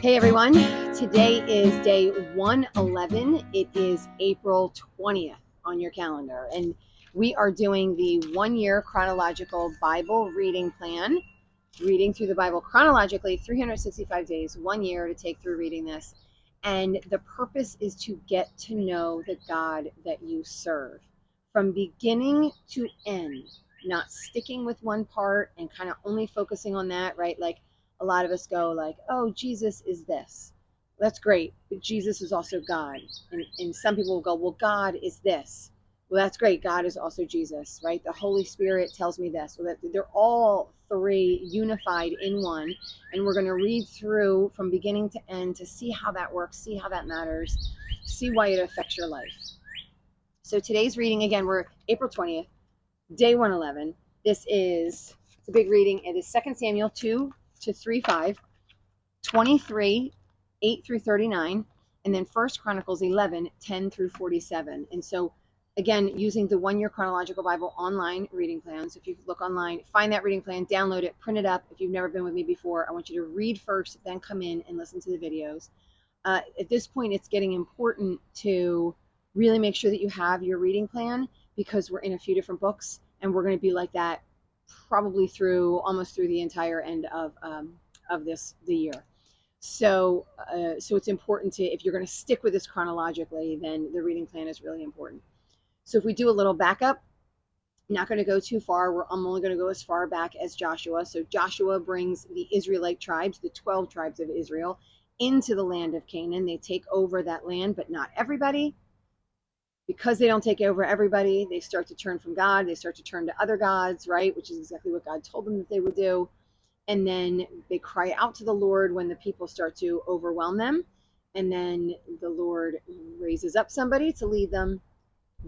Hey everyone, today is day 111. It is April 20th on your calendar, and we are doing the 1 Year Chronological Bible reading plan, reading through the Bible chronologically, 365 days, 1 year to take through reading this. And the purpose is to get to know the God that you serve from beginning to end, not sticking with one part and kind of only focusing on that, right? Like, a lot of us go like, oh, Jesus is this. That's great, but Jesus is also God. And some people will go, well, God is this. Well, that's great. God is also Jesus, right? The Holy Spirit tells me this. Well, they're all three unified in one. And we're going to read through from beginning to end to see how that works, see how that matters, see why it affects your life. So today's reading, again, we're April 20th, day 111. It's a big reading. It is 2 Samuel 2 to 3:5, 23, 8 through 39, and then 1 Chronicles 11, 10 through 47. And so, again, using the 1 Year Chronological Bible online reading plan. So if you look online, find that reading plan, download it, print it up. If you've never been with me before, I want you to read first, then come in and listen to the videos. At this point, it's getting important to really make sure that you have your reading plan, because we're in a few different books, and we're going to be like that probably almost through the entire end of the year. So it's important to, if you're going to stick with this chronologically, then the reading plan is really important. So if we do a little backup, I'm not going to go too far. I'm only going to go as far back as Joshua. So Joshua brings the Israelite tribes, the 12 tribes of Israel, into the land of Canaan. They take over that land, but not everybody. Because they don't take over everybody, they start to turn from God. They start to turn to other gods, right? Which is exactly what God told them that they would do. And then they cry out to the Lord when the people start to overwhelm them. And then the Lord raises up somebody to lead them.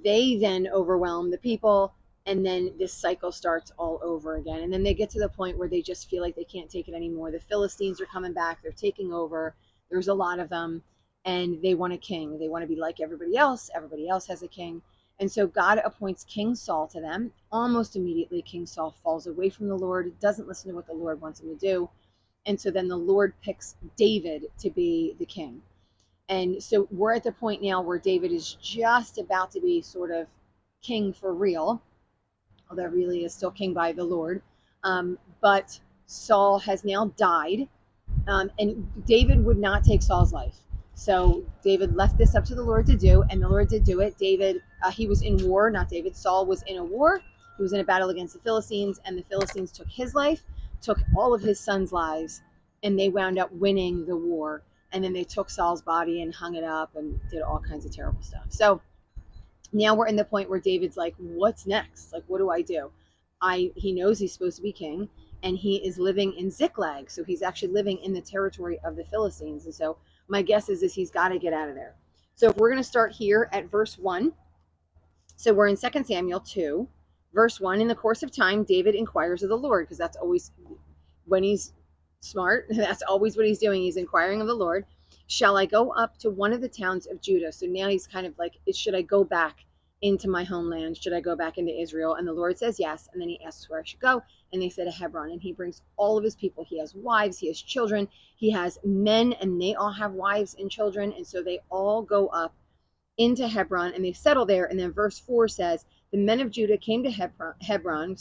They then overwhelm the people. And then this cycle starts all over again. And then they get to the point where they just feel like they can't take it anymore. The Philistines are coming back. They're taking over. There's a lot of them. And they want a king. They want to be like everybody else. Everybody else has a king. And so God appoints King Saul to them. Almost immediately, King Saul falls away from the Lord, doesn't listen to what the Lord wants him to do. And so then the Lord picks David to be the king. And so we're at the point now where David is just about to be sort of king for real, although really is still king by the Lord. But Saul has now died. And David would not take Saul's life. So David left this up to the Lord to do, and the Lord did do it. He was in war, not David. Saul was in a war. He was in a battle against the Philistines, and the Philistines took his life, took all of his sons' lives, and they wound up winning the war. And then they took Saul's body and hung it up and did all kinds of terrible stuff. So now we're in the point where David's like, what's next? Like, what do I do? He knows he's supposed to be king, and he is living in Ziklag. So he's actually living in the territory of the Philistines. And so my guess is he's got to get out of there. So if we're going to start here at verse 1. So we're in 2 Samuel 2, verse 1. In the course of time, David inquires of the Lord, because that's always, when he's smart, that's always what he's doing. He's inquiring of the Lord. Shall I go up to one of the towns of Judah? So now he's kind of like, should I go back into my homeland? Should I go back into Israel? And the Lord says yes. And then he asks where I should go. And they said to Hebron. And he brings all of his people. He has wives, he has children, he has men, and they all have wives and children. And so they all go up into Hebron and they settle there. And then verse 4 says, the men of Judah came to Hebron,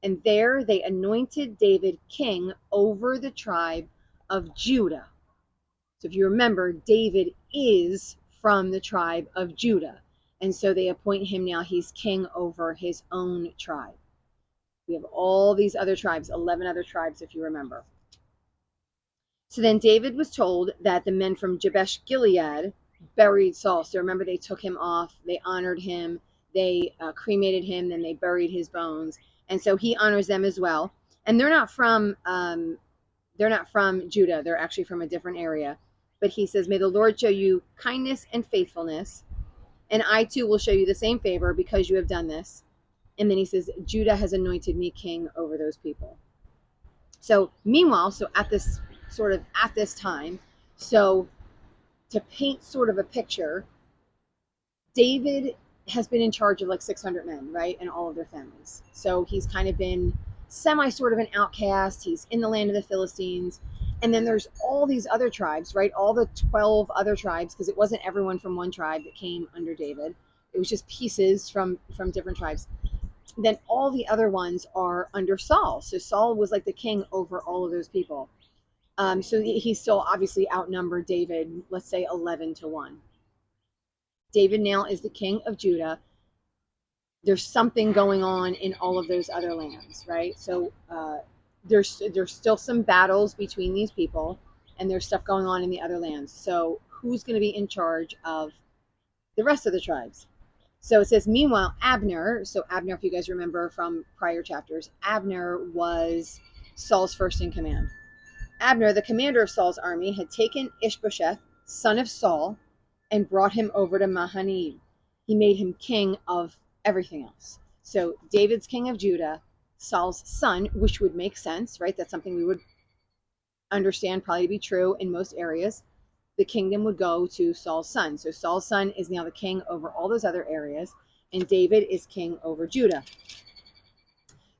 and there they anointed David king over the tribe of Judah. So if you remember, David is from the tribe of Judah. And so they appoint him now, he's king over his own tribe. We have all these other tribes, 11 other tribes, if you remember. So then David was told that the men from Jabesh Gilead buried Saul. So remember, they took him off, they honored him, they cremated him, then they buried his bones. And so he honors them as well. And they're not from Judah. They're actually from a different area. But he says, may the Lord show you kindness and faithfulness, and I too will show you the same favor because you have done this. And then he says, Judah has anointed me king over those people. So meanwhile, at this time, so to paint sort of a picture, David has been in charge of like 600 men, right? And all of their families. So he's kind of been sort of an outcast. He's in the land of the Philistines. And then there's all these other tribes, right? All the 12 other tribes, because it wasn't everyone from one tribe that came under David. It was just pieces from different tribes. Then all the other ones are under Saul. So Saul was like the king over all of those people. So he still obviously outnumbered David, let's say 11-1. David now is the king of Judah. There's something going on in all of those other lands, right? So there's still some battles between these people, and there's stuff going on in the other lands. So who's going to be in charge of the rest of the tribes? So it says, meanwhile, Abner, so Abner, if you guys remember from prior chapters, Abner was Saul's first in command. Abner, the commander of Saul's army, had taken Ishbosheth, son of Saul, and brought him over to Mahanaim. He made him king of everything else. So David's king of Judah, Saul's son, which would make sense, right? That's something we would understand probably to be true in most areas. The kingdom would go to Saul's son. So Saul's son is now the king over all those other areas, and David is king over Judah.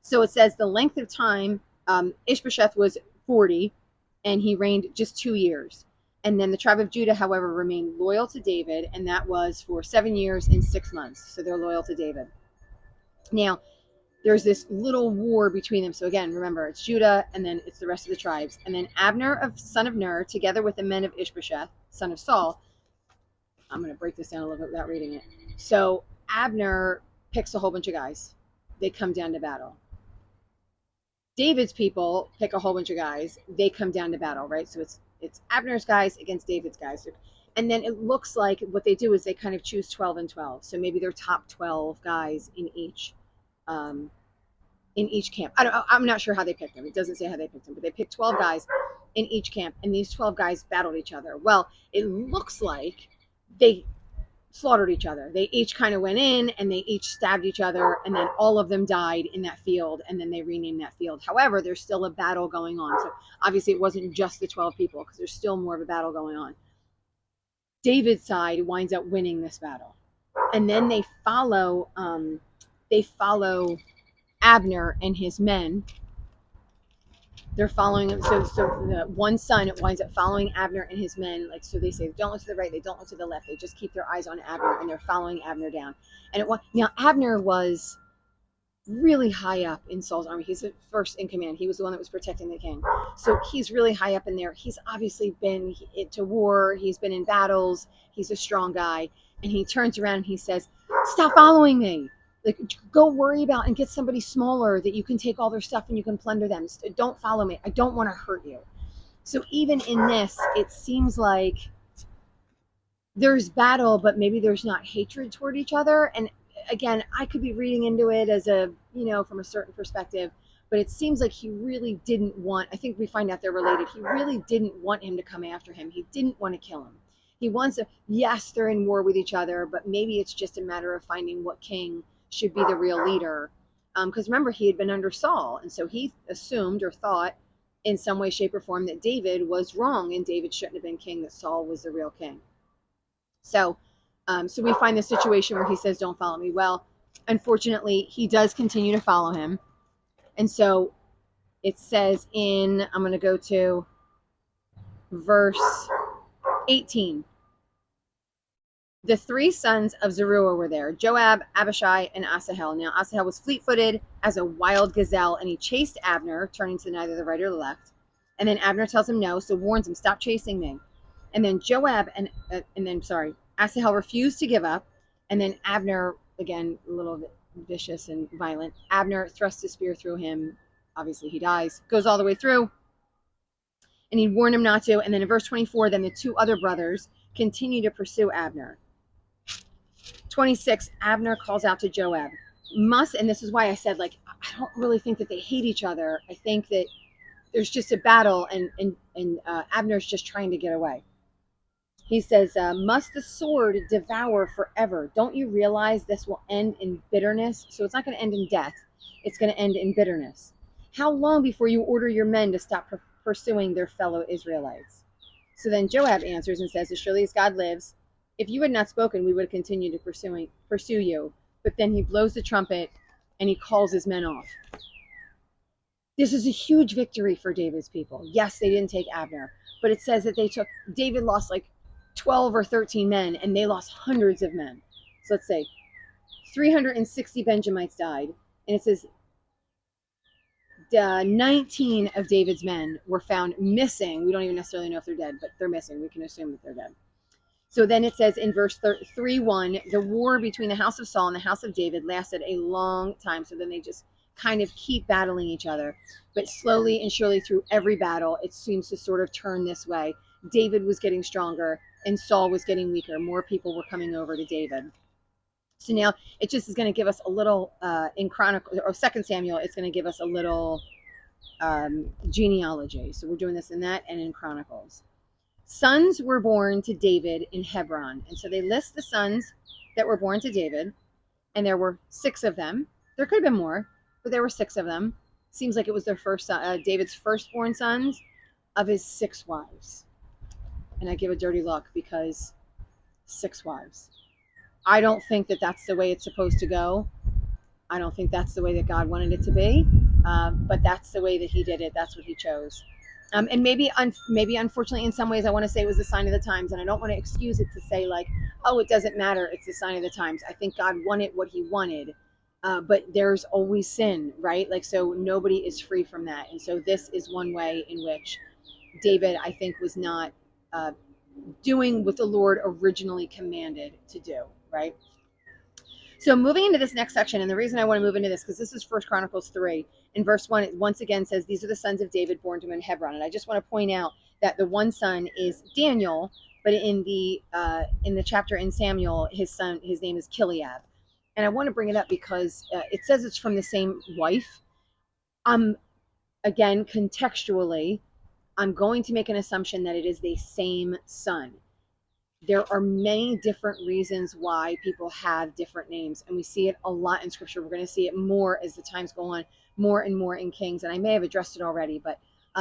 So it says the length of time, Ishbosheth was 40, and he reigned just 2 years. And then the tribe of Judah, however, remained loyal to David, and that was for 7 years and 6 months. So they're loyal to David. Now, there's this little war between them. So again, remember, it's Judah, and then it's the rest of the tribes. And then Abner, son of Ner, together with the men of Ishbosheth, son of Saul. I'm going to break this down a little bit without reading it. So Abner picks a whole bunch of guys. They come down to battle. David's people pick a whole bunch of guys. They come down to battle, right? So it's Abner's guys against David's guys. And then it looks like what they do is they kind of choose 12 and 12. So maybe their top 12 guys in each camp. I'm not sure how they picked them. It doesn't say how they picked them, but they picked 12 guys in each camp, and these 12 guys battled each other. Well, it looks like they slaughtered each other. They each kind of went in and they each stabbed each other, and then all of them died in that field, and then they renamed that field. However, there's still a battle going on. So obviously it wasn't just the 12 people, because there's still more of a battle going on. David's side winds up winning this battle. And then they follow Abner and his men. They're following him. So the one son, it winds up following Abner and his men. Like, so they say, don't look to the right, they don't look to the left. They just keep their eyes on Abner, and they're following Abner down. And now Abner was really high up in Saul's army. He's the first in command. He was the one that was protecting the king. So he's really high up in there. He's obviously been to war. He's been in battles. He's a strong guy. And he turns around and he says, stop following me. Like, go worry about and get somebody smaller that you can take all their stuff and you can plunder them. Don't follow me. I don't want to hurt you. So even in this, it seems like there's battle, but maybe there's not hatred toward each other. And again, I could be reading into it as from a certain perspective, but it seems like he really didn't want, I think we find out they're related. He really didn't want him to come after him. He didn't want to kill him. He wants to, yes, they're in war with each other, but maybe it's just a matter of finding what king should be the real leader. Because remember, he had been under Saul, and so he assumed or thought in some way, shape, or form that David was wrong and David shouldn't have been king, that Saul was the real king. So we find the situation where he says, don't follow me. Well, unfortunately, he does continue to follow him. And so it says I'm going to go to verse 18. The 3 sons of Zeruiah were there, Joab, Abishai, and Asahel. Now Asahel was fleet-footed as a wild gazelle, and he chased Abner, turning to neither the right or the left. And then Abner tells him no, so warns him, stop chasing me. And then Asahel refused to give up. And then Abner, again, a little bit vicious and violent, Abner thrusts his spear through him. Obviously he dies, goes all the way through. And he warned him not to. And then in verse 24, then the 2 other brothers continue to pursue Abner. 26, Abner calls out to Joab. And this is why I said, like, I don't really think that they hate each other. I think that there's just a battle, and Abner's just trying to get away. He says, must the sword devour forever? Don't you realize this will end in bitterness? So it's not going to end in death. It's going to end in bitterness. How long before you order your men to stop pursuing their fellow Israelites? So then Joab answers and says, as surely as God lives, if you had not spoken, we would have continued to pursue you. But then he blows the trumpet and he calls his men off. This is a huge victory for David's people. Yes, they didn't take Abner, but it says that David lost like 12 or 13 men, and they lost hundreds of men. So let's say 360 Benjamites died, and it says 19 of David's men were found missing. We don't even necessarily know if they're dead, but they're missing. We can assume that they're dead. So then it says in verse 3:1, the war between the house of Saul and the house of David lasted a long time. So then they just kind of keep battling each other. But slowly and surely through every battle, it seems to sort of turn this way. David was getting stronger and Saul was getting weaker. More people were coming over to David. So now it just is going to give us a little, in Chronicles or 2 Samuel, it's going to give us a little genealogy. So we're doing this in that and in Chronicles. Sons were born to David in Hebron. And so they list the sons that were born to David, and there were 6 of them. There could have been more, but there were 6 of them. Seems like it was their first David's firstborn sons of his 6 wives. And I give a dirty look because 6 wives. I don't think that that's the way it's supposed to go. I don't think that's the way that God wanted it to be, but that's the way that he did it. That's what he chose. And maybe unfortunately, in some ways, I want to say it was a sign of the times, and I don't want to excuse it to say like, oh, it doesn't matter. It's a sign of the times. I think God wanted what he wanted, but there's always sin, right? Like, so nobody is free from that. And so this is one way in which David, I think, was not doing what the Lord originally commanded to do, right? So moving into this next section, and the reason I want to move into this, because this is 1 Chronicles 3, in verse 1, it once again says, these are the sons of David born to him in Hebron. And I just want to point out that the one son is Daniel, but in the chapter in Samuel, his name is Kileab. And I want to bring it up because it says it's from the same wife. Again, contextually, I'm going to make an assumption that it is the same son. There are many different reasons why people have different names, and we see it a lot in scripture. We're going to see it more as the times go on, more and more in Kings, and I may have addressed it already, but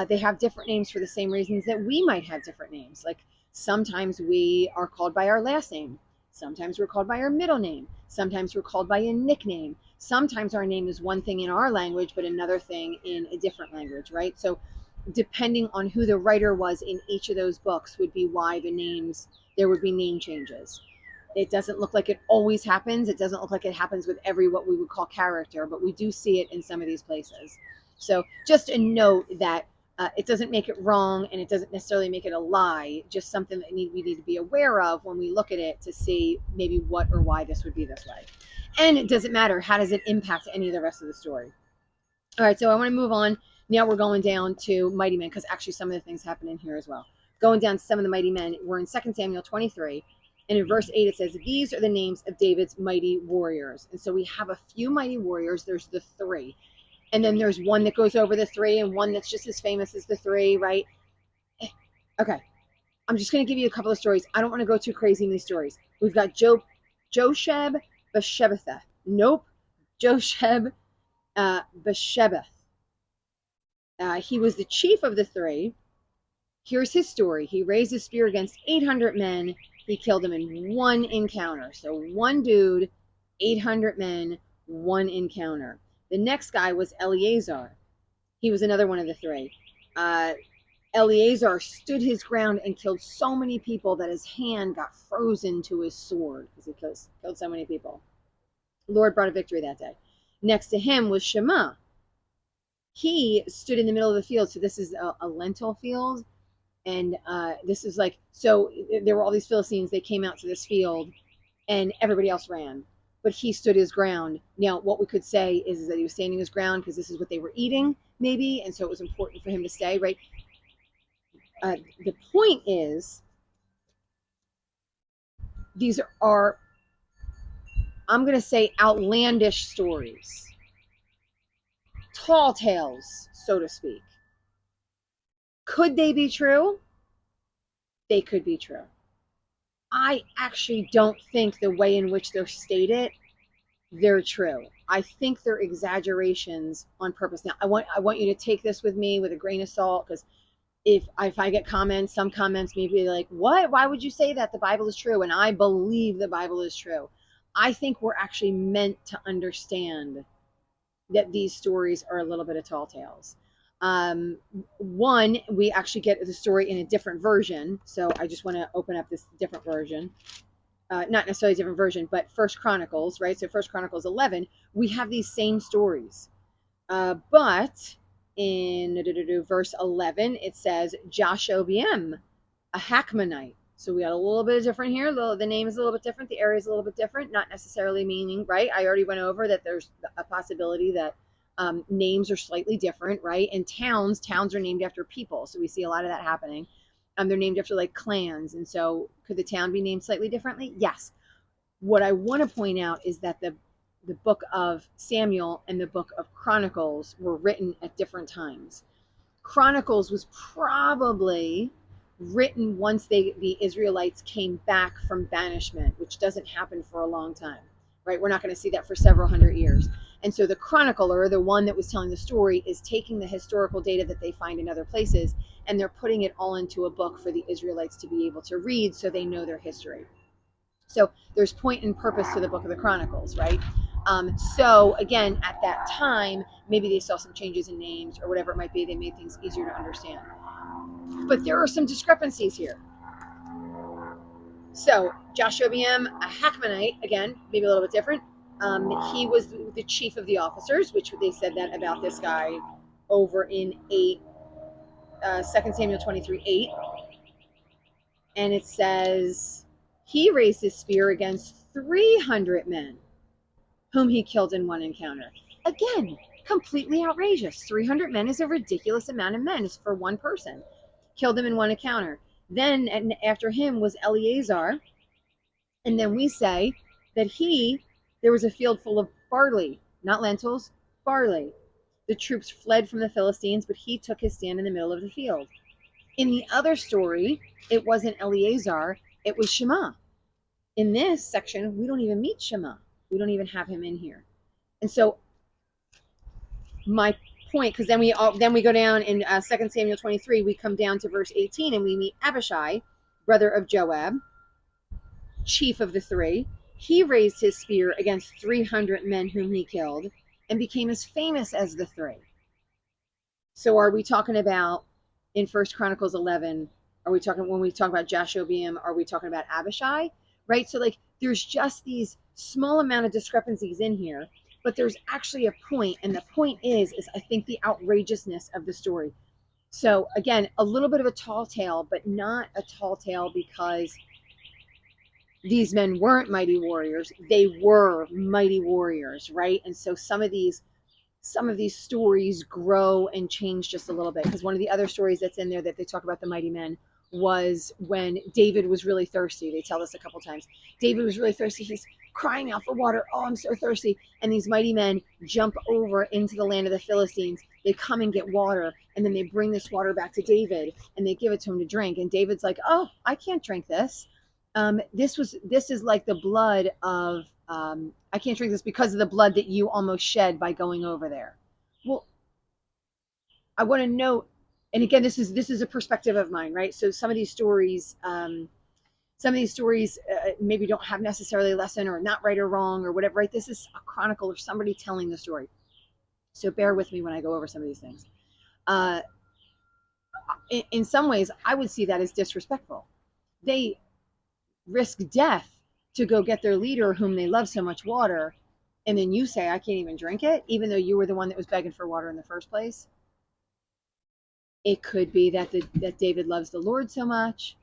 they have different names for the same reasons that we might have different names. Like sometimes we are called by our last name, sometimes we're called by our middle name, sometimes we're called by a nickname, sometimes our name is one thing in our language but another thing in a different language, right? So depending on who the writer was in each of those books would be why there would be name changes. It doesn't look like it always happens. It doesn't look like it happens with every what we would call character, but we do see it in some of these places. So just a note that it doesn't make it wrong, and it doesn't necessarily make it a lie, just something that we need to be aware of when we look at it to see maybe what or why this would be this way. And it doesn't matter. How does it impact any of the rest of the story? All right, so I want to move on. Now we're going down to mighty men, because actually some of the things happen in here as well. Going down to some of the mighty men, we're in 2 Samuel 23, and in verse 8 it says, these are the names of David's mighty warriors. And so we have a few mighty warriors. There's the 3, and then there's one that goes over the 3 and one that's just as famous as the 3, right? Okay, I'm just going to give you a couple of stories. I don't want to go too crazy in these stories. We've got Josheb Bashebeth. Nope. Josheb Bashebeth. He was the chief of the 3. Here's his story. He raised a spear against 800 men. He killed them in one encounter. So one dude, 800 men, one encounter. The next guy was Eleazar. He was another one of the 3. Eleazar stood his ground and killed so many people that his hand got frozen to his sword because he killed so many people. The Lord brought a victory that day. Next to him was Shema. He stood in the middle of the field. So this is a lentil field. And this is like, so there were all these Philistines. They came out to this field and everybody else ran. But he stood his ground. Now, what we could say is that he was standing his ground because this is what they were eating, maybe. And so it was important for him to stay, right? The point is, these are, I'm going to say, outlandish stories. Tall tales, so to speak. Could they be true? They could be true. I actually don't think the way in which they're stated, they're true. I think they're exaggerations on purpose. Now, I want you to take this with me with a grain of salt, because if I get comments, some comments may be like, what? Why would you say that? The Bible is true. And I believe the Bible is true. I think we're actually meant to understand that these stories are a little bit of tall tales. One, we actually get the story in a different version. So I just want to open up this different version. Not necessarily a different version, but First Chronicles, right? So First Chronicles 11, we have these same stories. But in verse 11, it says Jashobeam, a Hakmonite. So we got a little bit different here. The name is a little bit different. The area is a little bit different. Not necessarily meaning, right? I already went over that there's a possibility that names are slightly different, right? And towns are named after people. So we see a lot of that happening. They're named after like clans. And so could the town be named slightly differently? Yes. What I want to point out is that the book of Samuel and the book of Chronicles were written at different times. Chronicles was probably written once the Israelites came back from banishment, which doesn't happen for a long time, right? We're not going to see that for several hundred years. And so the chronicler, the one that was telling the story, is taking the historical data that they find in other places and they're putting it all into a book for the Israelites to be able to read so they know their history. So there's point and purpose to the book of the Chronicles, right? So again, at that time, maybe they saw some changes in names or whatever it might be. They made things easier to understand. But there are some discrepancies here. So Jashobeam, a Hakmonite, again, maybe a little bit different. He was the chief of the officers, which they said that about this guy over in 2 Samuel 23:8. And it says, he raised his spear against 300 men, whom he killed in one encounter. Again, completely outrageous. 300 men is a ridiculous amount of men for one person. Killed him in one encounter. Then after him was Eleazar. And then we say that there was a field full of barley, not lentils, barley. The troops fled from the Philistines, but he took his stand in the middle of the field. In the other story, it wasn't Eleazar, it was Shema. In this section, we don't even meet Shema. We don't even have him in here. And so my point, because then we go down in 2 Samuel 23, we come down to verse 18 and we meet Abishai, brother of Joab, chief of the three. He raised his spear against 300 men whom he killed and became as famous as the three. So are we talking about in 1 Chronicles 11, are we talking, when we talk about Jashobeam, are we talking about Abishai? Right? So like there's just these small amount of discrepancies in here, but there's actually a point, and the point is I think the outrageousness of the story. So again, a little bit of a tall tale, but not a tall tale because these men weren't mighty warriors. They were mighty warriors, right? And so some of these stories grow and change just a little bit, because one of the other stories that's in there that they talk about the mighty men was when David was really thirsty. They tell us a couple times. David was really thirsty. He's crying out for water. Oh, I'm so thirsty. And these mighty men jump over into the land of the Philistines. They come and get water, and then they bring this water back to David, and they give it to him to drink. And David's like, oh, I can't drink this. This is like the blood of, I can't drink this because of the blood that you almost shed by going over there. Well, I want to note, and again, this is a perspective of mine, right? So some of these stories maybe don't have necessarily a lesson or not right or wrong or whatever, right? This is a chronicle or somebody telling the story. So bear with me when I go over some of these things. In some ways, I would see that as disrespectful. They risk death to go get their leader whom they love so much water, and then you say I can't even drink it, even though you were the one that was begging for water in the first place. It could be that David loves the Lord so much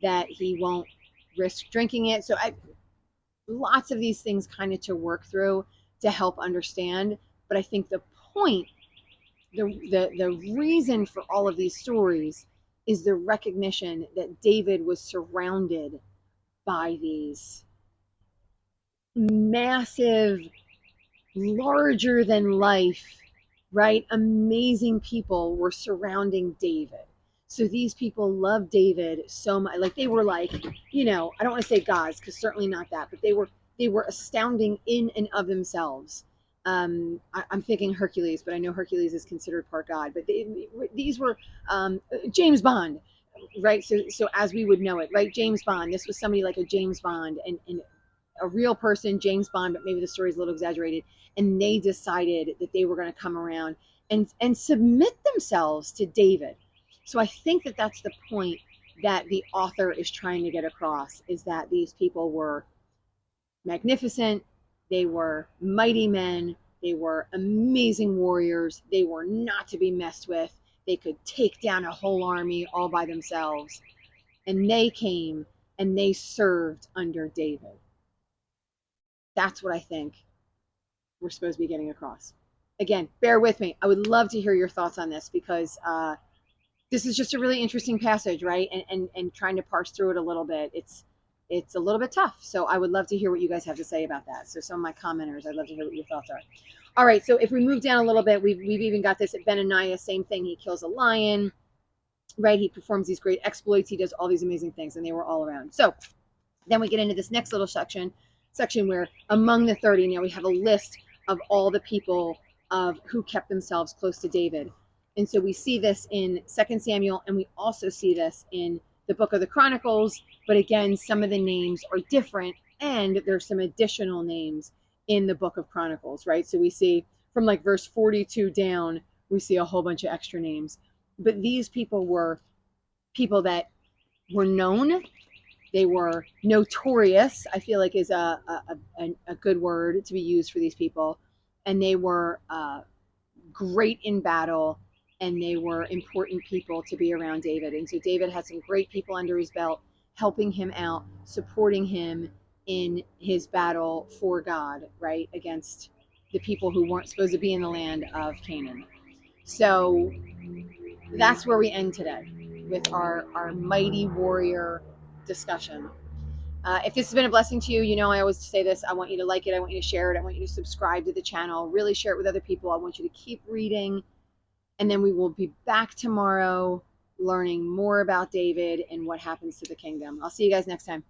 that he won't risk drinking it. So lots of these things kind of to work through to help understand. But I think the point, the reason for all of these stories is the recognition that David was surrounded by these massive, larger than life, right? Amazing people were surrounding David. So these people loved David so much. Like they were like, I don't want to say gods, because certainly not that, but they were astounding in and of themselves. I'm thinking Hercules, but I know Hercules is considered part god. But these were James Bond, right? So as we would know it, right? James Bond. This was somebody like a James Bond and a real person, James Bond, but maybe the story is a little exaggerated. And they decided that they were going to come around and submit themselves to David. So I think that that's the point that the author is trying to get across, is that these people were magnificent, they were mighty men, they were amazing warriors, they were not to be messed with. They could take down a whole army all by themselves. And they came and they served under David. That's what I think we're supposed to be getting across. Again, bear with me. I would love to hear your thoughts on this, because this is just a really interesting passage, right? And trying to parse through it a little bit. It's a little bit tough. So I would love to hear what you guys have to say about that. So some of my commenters, I'd love to hear what your thoughts are. All right, so if we move down a little bit, we've even got this at Benaniah, same thing. He kills a lion, right? He performs these great exploits. He does all these amazing things, and they were all around. So then we get into this next little section where among the 30, now we have a list of all the people of who kept themselves close to David. And so we see this in 2 Samuel, and we also see this in the book of the Chronicles. But again, some of the names are different, and there's some additional names in the book of Chronicles, right? So we see from like verse 42 down, we see a whole bunch of extra names. But these people were people that were known. They were notorious, I feel like is a good word to be used for these people. And they were great in battle, and they were important people to be around David. And so David had some great people under his belt, helping him out, supporting him in his battle for God, right, against the people who weren't supposed to be in the land of Canaan. So that's where we end today with our mighty warrior discussion. If this has been a blessing to you, you know I always say this. I want you to like it. I want you to share it. I want you to subscribe to the channel. Really share it with other people. I want you to keep reading. And then we will be back tomorrow learning more about David and what happens to the kingdom. I'll see you guys next time.